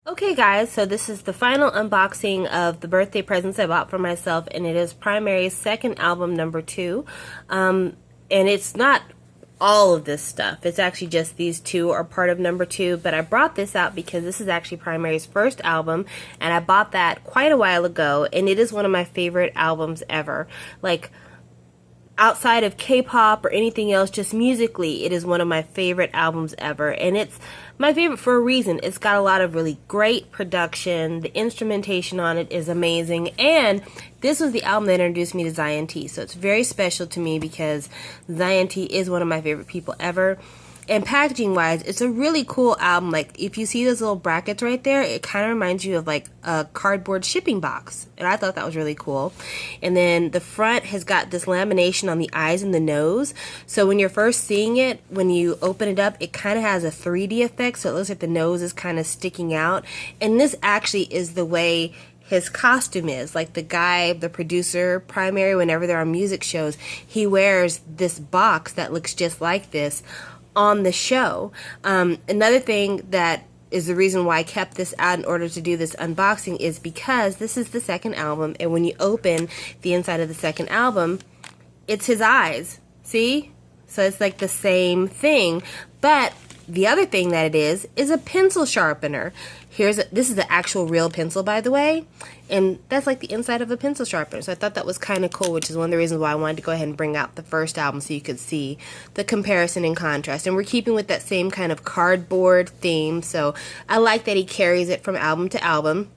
Okay guys, so this is the final unboxing of the birthday presents I bought for myself, and it is Primary's second album, number 2. And it's not all of this stuff. It's actually just these two are part of number 2, but I brought this out because this is actually Primary's first album, and I bought that quite a while ago, and it is one of my favorite albums ever. Like, outside of K-pop or anything else, just musically, it is one of my favorite albums ever. And it's my favorite for a reason. It's got a lot of really great production. The instrumentation on it is amazing. And this was the album that introduced me to Zion T. So it's very special to me because Zion T is one of my favorite people ever. And packaging wise, it's a really cool album. Like, if you see those little brackets right there, it kind of reminds you of like a cardboard shipping box. And I thought that was really cool. And then the front has got this lamination on the eyes and the nose. So when you're first seeing it, when you open it up, it kind of has a 3D effect. So it looks like the nose is kind of sticking out. And this actually is the way his costume is. Like, the guy, the producer, Primary, whenever they're on music shows, he wears this box that looks just like this on the show. Another thing that is the reason why I kept this out in order to do this unboxing is because this is the second album, and when you open the inside of the second album, it's his eyes. See? So it's like the same thing, but the other thing that it is a pencil sharpener. This is the actual real pencil, by the way, and that's like the inside of a pencil sharpener. So I thought that was kind of cool, which is one of the reasons why I wanted to go ahead and bring out the first album so you could see the comparison and contrast. And we're keeping with that same kind of cardboard theme, so I like that he carries it from album to album.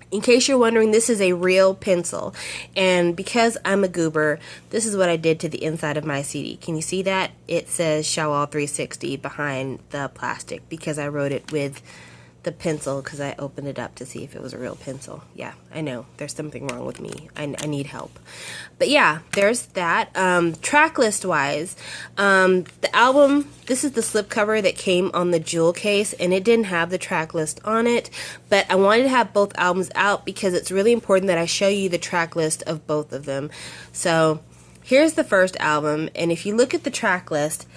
In case you're wondering, this is a real pencil, and because I'm a goober, this is what I did to the inside of my CD. Can you see that? It says Shawwal 360 behind the plastic because I wrote it with the pencil because I opened it up to see if it was a real pencil. Yeah, I know, there's something wrong with me. I need help. But yeah, there's that. Track list wise, the album, this is the slipcover that came on the jewel case, and it didn't have the track list on it, but I wanted to have both albums out because it's really important that I show you the track list of both of them. So here's the first album, and if you look at the track list,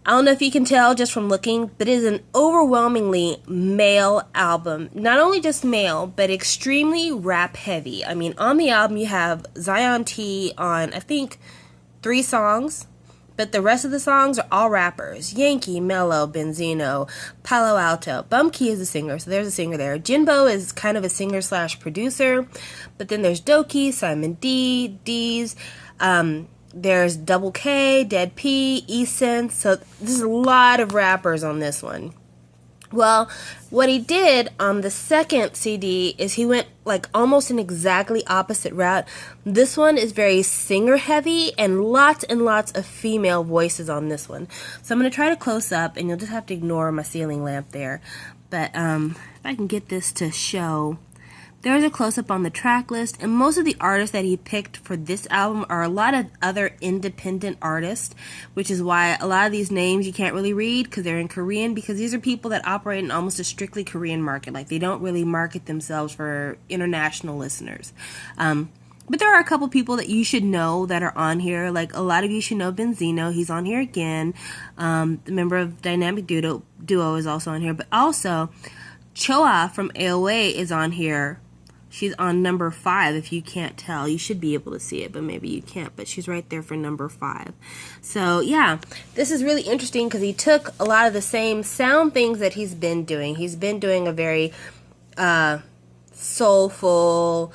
I don't know if you can tell just from looking, but it is an overwhelmingly male album. Not only just male, but extremely rap heavy. I mean, on the album you have Zion T on, I think, 3 songs, but the rest of the songs are all rappers. Yankee, Mello, Benzino, Palo Alto. Bumkey is a singer, so there's a singer there. Jinbo is kind of a singer/producer, but then there's Doki, Simon D, D's, there's Double K, Dead P, E-Sense, so there's a lot of rappers on this one. Well, what he did on the second CD is he went like almost an exactly opposite route. This one is very singer heavy and lots of female voices on this one. So I'm going to try to close up, and you'll just have to ignore my ceiling lamp there. But if I can get this to show. There's a close-up on the track list, and most of the artists that he picked for this album are a lot of other independent artists, which is why a lot of these names you can't really read because they're in Korean, because these are people that operate in almost a strictly Korean market. Like, they don't really market themselves for international listeners. But there are a couple people that you should know that are on here. Like, a lot of you should know Benzino. He's on here again. The member of Dynamic Duo is also on here. But also, Choa from AOA is on here. She's on number 5, if you can't tell. You should be able to see it, but maybe you can't. But she's right there for number 5. So, yeah, this is really interesting because he took a lot of the same sound things that he's been doing. He's been doing a very soulful,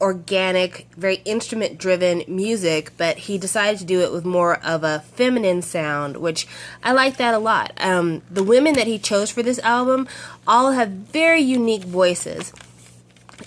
organic, very instrument-driven music, but he decided to do it with more of a feminine sound, which I like that a lot. The women that he chose for this album all have very unique voices.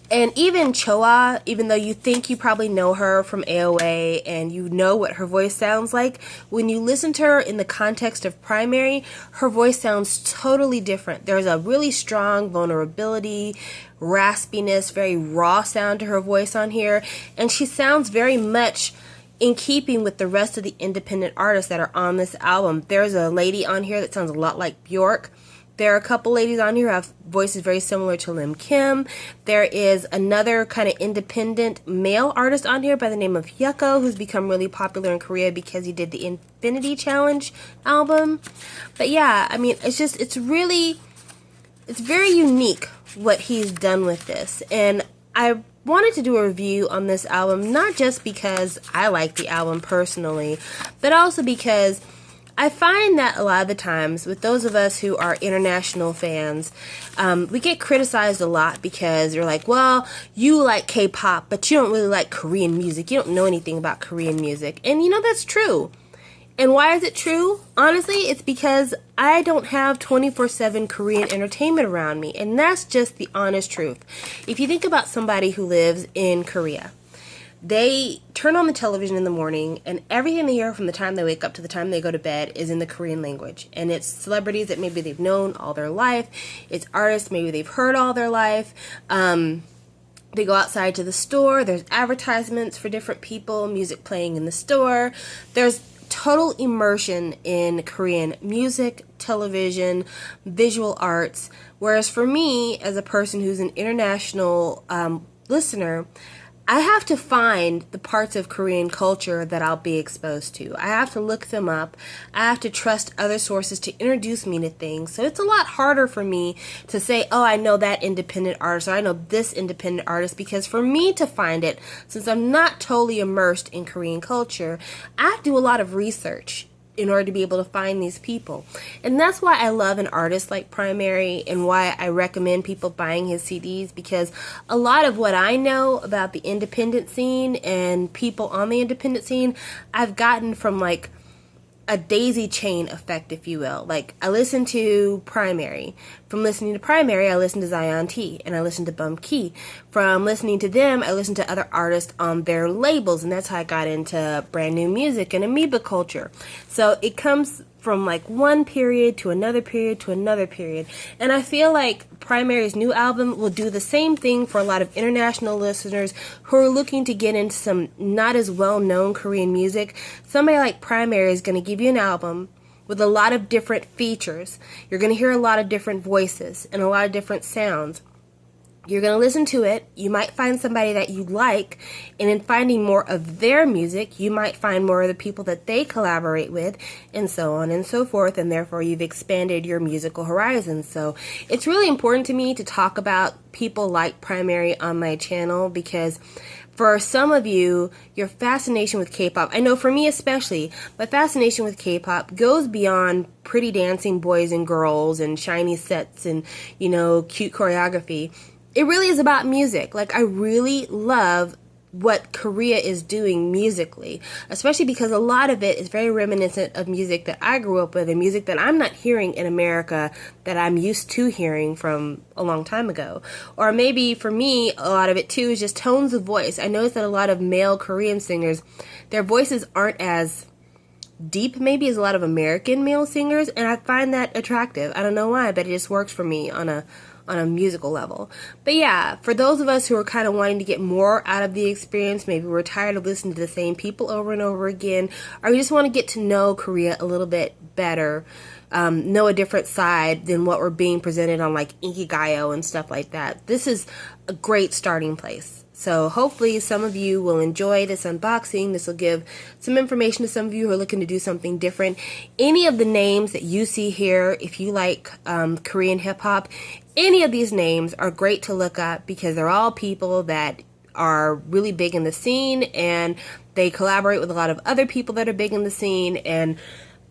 And even Choa, even though you think you probably know her from AOA and you know what her voice sounds like, when you listen to her in the context of Primary, her voice sounds totally different. There's a really strong vulnerability, raspiness, very raw sound to her voice on here, and she sounds very much in keeping with the rest of the independent artists that are on this album. There's a lady on here that sounds a lot like Bjork. There are a couple ladies on here who have voices very similar to Lim Kim. There is another kind of independent male artist on here by the name of Yucko, who's become really popular in Korea because he did the Infinity Challenge album. But yeah, I mean, it's really it's very unique what he's done with this. And I wanted to do a review on this album, not just because I like the album personally, but also because I find that a lot of the times with those of us who are international fans, we get criticized a lot because you're like, well, you like K-pop, but you don't really like Korean music. You don't know anything about Korean music. And you know, that's true. And why is it true? Honestly, it's because I don't have 24/7 Korean entertainment around me. And that's just the honest truth. If you think about somebody who lives in Korea, they turn on the television in the morning and everything they hear from the time they wake up to the time they go to bed is in the Korean language. And it's celebrities that maybe they've known all their life. It's artists maybe they've heard all their life. They go outside to the store. There's advertisements for different people, music playing in the store. There's total immersion in Korean music, television, visual arts. Whereas for me, as a person who's an international listener, I have to find the parts of Korean culture that I'll be exposed to. I have to look them up. I have to trust other sources to introduce me to things. So it's a lot harder for me to say, oh, I know that independent artist or I know this independent artist, because for me to find it, since I'm not totally immersed in Korean culture, I have to do a lot of research in order to be able to find these people. And that's why I love an artist like Primary and why I recommend people buying his CDs, because a lot of what I know about the independent scene and people on the independent scene, I've gotten from like a daisy chain effect, if you will. Like, I listen to Primary. From listening to Primary, I listen to Zion T, and I listen to Bum Key. From listening to them, I listen to other artists on their labels, and that's how I got into brand new music and amoeba culture. So it comes from like one period to another period to another period. And I feel like Primary's new album will do the same thing for a lot of international listeners who are looking to get into some not as well-known Korean music. Somebody like Primary is going to give you an album with a lot of different features. You're going to hear a lot of different voices and a lot of different sounds. You're going to listen to it. You might find somebody that you like, and in finding more of their music, you might find more of the people that they collaborate with, and so on and so forth, and therefore you've expanded your musical horizons. So it's really important to me to talk about people like Primary on my channel, because for some of you, your fascination with K-pop, I know for me especially, my fascination with K-pop goes beyond pretty dancing boys and girls and shiny sets and, you know, cute choreography. It really is about music. Like, I really love what Korea is doing musically, especially because a lot of it is very reminiscent of music that I grew up with and music that I'm not hearing in America that I'm used to hearing from a long time ago. Or maybe for me, a lot of it too is just tones of voice. I noticed that a lot of male Korean singers, their voices aren't as deep maybe as a lot of American male singers, and I find that attractive. I don't know why, but it just works for me on a musical level. But yeah, for those of us who are kind of wanting to get more out of the experience, maybe we're tired of listening to the same people over and over again, or we just want to get to know Korea a little bit better, know a different side than what we're being presented on like Inkigayo and stuff like that, this is a great starting place. So hopefully some of you will enjoy this unboxing. This will give some information to some of you who are looking to do something different. Any of the names that you see here, if you like Korean hip-hop, any of these names are great to look up because they're all people that are really big in the scene, and they collaborate with a lot of other people that are big in the scene. And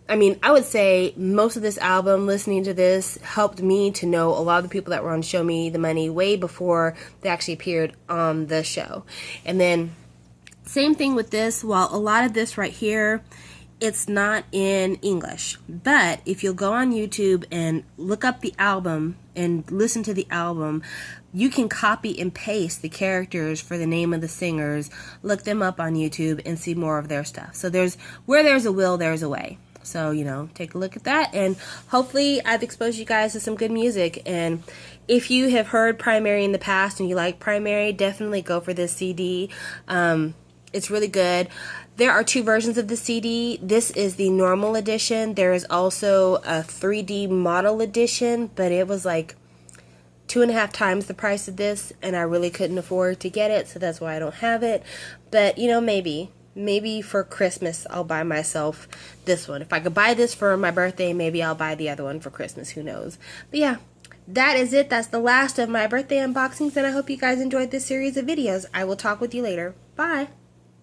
I mean, I would say most of this album, listening to this, helped me to know a lot of the people that were on Show Me the Money way before they actually appeared on the show. And then same thing with this. While a lot of this right here, it's not in English, but if you'll go on YouTube and look up the album and listen to the album, you can copy and paste the characters for the name of the singers, look them up on YouTube, and see more of their stuff. So where there's a will, there's a way. So, you know, take a look at that, and hopefully I've exposed you guys to some good music. And if you have heard Primary in the past and you like Primary, definitely go for this CD. It's really good. There are two versions of the CD. This is the normal edition. There is also a 3D model edition, but it was like 2.5 times the price of this, and I really couldn't afford to get it, so that's why I don't have it. But, you know, maybe for Christmas I'll buy myself this one. If I could buy this for my birthday, maybe I'll buy the other one for Christmas, who knows. But yeah, that is it. That's the last of my birthday unboxings, and I hope you guys enjoyed this series of videos. I will talk with you later. Bye.